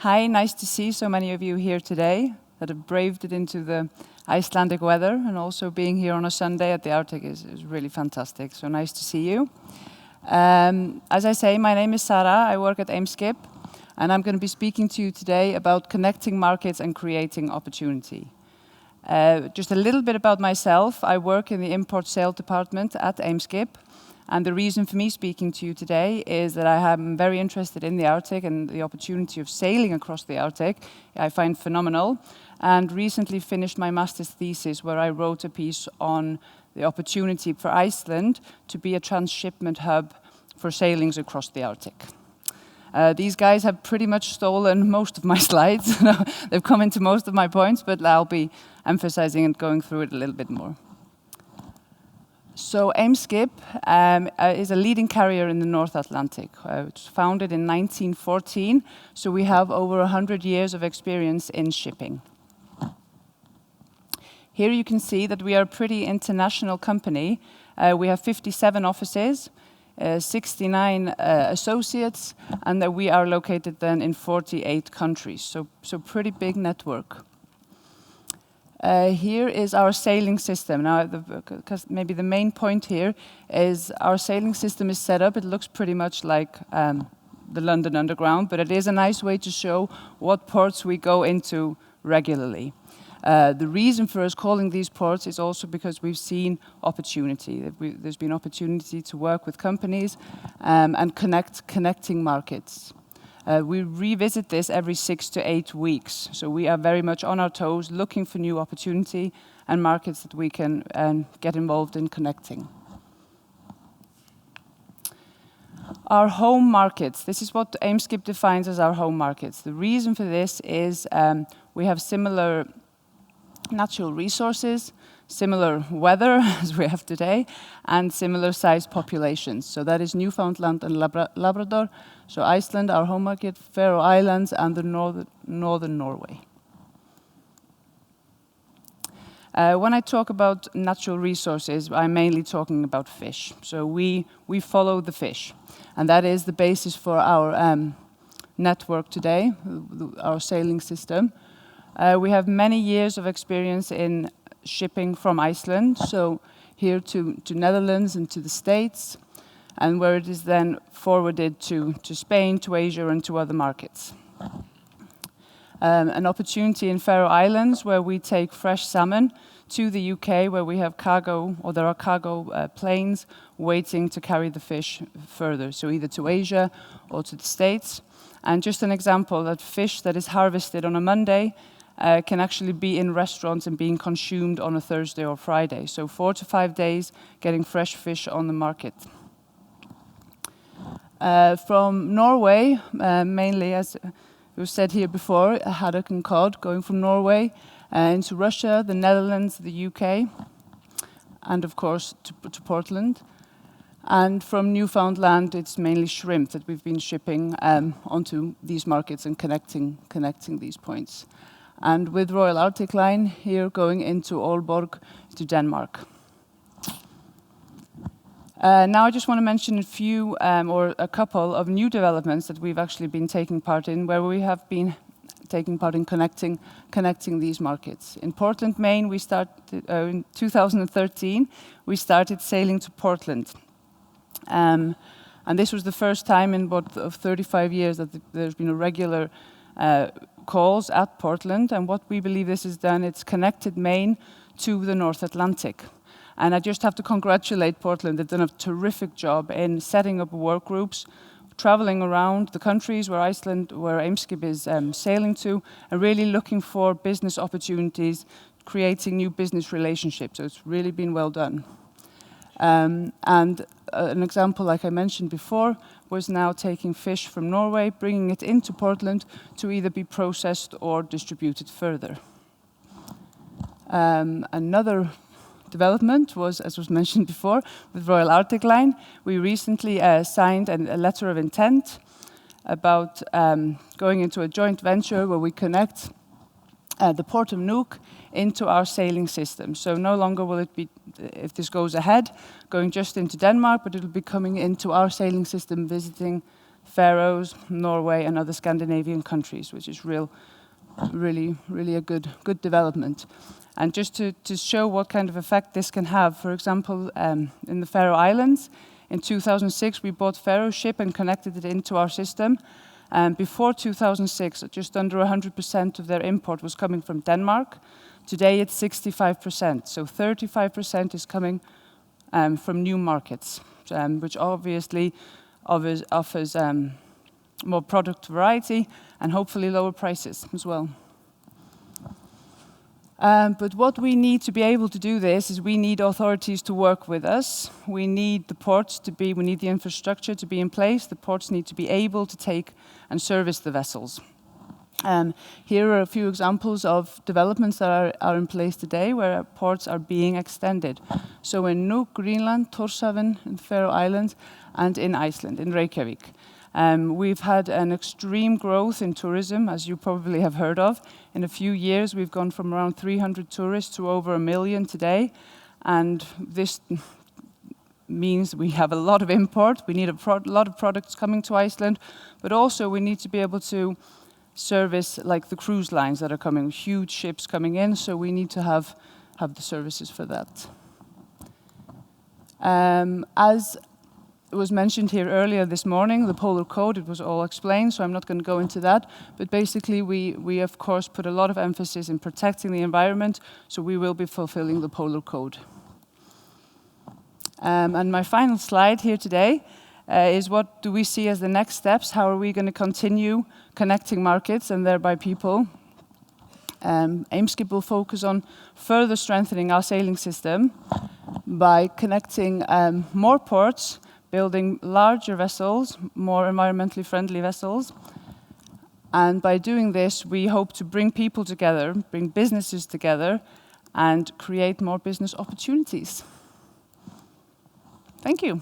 Hi, nice to see so many of you here today that have braved it into the Icelandic weather, and also being here on a Sunday at the Arctic is really fantastic. So nice to see you. As I say, my name is Sara. I work at Eimskip, and I'm going to be speaking to you today about connecting markets and creating opportunity. Just a little bit about myself. I work in the import sale department at Eimskip. And the reason for me speaking to you today is that I am very interested in the Arctic, and the opportunity of sailing across the Arctic I find phenomenal. And recently finished my master's thesis where I wrote a piece on the opportunity for Iceland to be a transshipment hub for sailings across the Arctic. These guys have pretty much stolen most of my slides. They've come into most of my points, but I'll be emphasizing and going through it a little bit more. So Eimskip is a leading carrier in the North Atlantic. It was founded in 1914, so we have over 100 years of experience in shipping. Here you can see that we are a pretty international company. We have 57 offices, 69 associates, and that we are located then in 48 countries, so pretty big network. Here is our sailing system. Now, because maybe the main point here is our sailing system is set up. It looks pretty much like the London Underground, but it is a nice way to show what ports we go into regularly. The reason for us calling these ports is also because we've seen opportunity. There's been opportunity to work with companies and connecting markets. We revisit this every 6 to 8 weeks, so we are very much on our toes, looking for new opportunity and markets that we can get involved in connecting. Our home markets, this is what Eimskip defines as our home markets. The reason for this is we have similar natural resources, similar weather as we have today, and similar sized populations. So that is Newfoundland and Labrador. So Iceland, our home market, Faroe Islands, and the northern Norway. When I talk about natural resources, I'm mainly talking about fish. So we follow the fish, and that is the basis for our network today, our sailing system. We have many years of experience in shipping from Iceland, so here to Netherlands and to the States, and where it is then forwarded to Spain, to Asia, and to other markets. An opportunity in Faroe Islands where we take fresh salmon to the UK, where we have cargo, or there are cargo planes waiting to carry the fish further, so either to Asia or to the States. And just an example, that fish that is harvested on a Monday can actually be in restaurants and being consumed on a Thursday or Friday. So 4 to 5 days getting fresh fish on the market. From Norway, mainly, as was said here before, haddock and cod going from Norway into Russia, the Netherlands, the UK, and of course to Portland. And from Newfoundland, it's mainly shrimp that we've been shipping onto these markets and connecting these points. And with Royal Arctic Line here going into Aalborg to Denmark. Now I just want to mention a few or a couple of new developments that we've actually been taking part in, where we have been taking part in connecting these markets. In Portland, Maine, we started in 2013. We started sailing to Portland, and this was the first time in of 35 years that there's been a regular calls at Portland. And what we believe this has done, it's connected Maine to the North Atlantic. And I just have to congratulate Portland. They've done a terrific job in setting up work groups, traveling around the countries where Eimskip is sailing to, and really looking for business opportunities, creating new business relationships. So it's really been well done. And an example, like I mentioned before, was now taking fish from Norway, bringing it into Portland to either be processed or distributed further. Another development was, as was mentioned before, with Royal Arctic Line. We recently signed a letter of intent about going into a joint venture where we connect the Port of Nuuk into our sailing system. So no longer will it be, if this goes ahead, going just into Denmark, but it'll be coming into our sailing system, visiting Faroes, Norway, and other Scandinavian countries, which is really a good development. And just to show what kind of effect this can have, for example, in the Faroe Islands, in 2006 we bought Faroe Ship and connected it into our system. Before 2006, just under 100% of their import was coming from Denmark. Today it's 65%, so 35% is coming from new markets, which obviously offers more product variety and hopefully lower prices as well. But what we need to be able to do this is we need authorities to work with us. We need we need the infrastructure to be in place. The ports need to be able to take and service the vessels. Here are a few examples of developments that are in place today where ports are being extended. So in Nuuk, Greenland, Tórshavn in the Faroe Islands, and in Iceland, in Reykjavik. We've had an extreme growth in tourism, as you probably have heard of. In a few years, we've gone from around 300 tourists to over 1 million today. And this means we have a lot of import. We need a lot of products coming to Iceland, but also we need to be able to service like the cruise lines that are coming, huge ships coming in, so we need to have the services for that. As it was mentioned here earlier this morning, the Polar Code, it was all explained, so I'm not going to go into that. But basically, we of course put a lot of emphasis in protecting the environment, so we will be fulfilling the Polar Code. And my final slide here today is what do we see as the next steps? How are we going to continue connecting markets and thereby people? Eimskip will focus on further strengthening our sailing system by connecting more ports, building larger vessels, more environmentally friendly vessels. And by doing this, we hope to bring people together, bring businesses together, and create more business opportunities. Thank you.